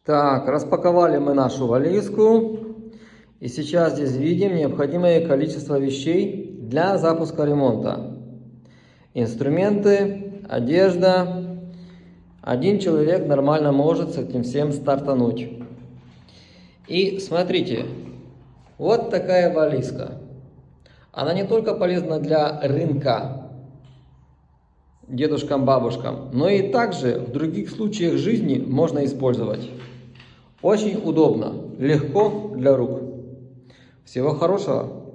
Так, распаковали мы нашу вализку. И сейчас здесь видим необходимое количество вещей для запуска ремонта. Инструменты, одежда. Один человек нормально может с этим всем стартануть. И смотрите, вот такая вализка. Она не только полезна для рынка дедушкам, бабушкам, но и также в других случаях жизни можно использовать. Очень удобно, легко для рук. Всего хорошего!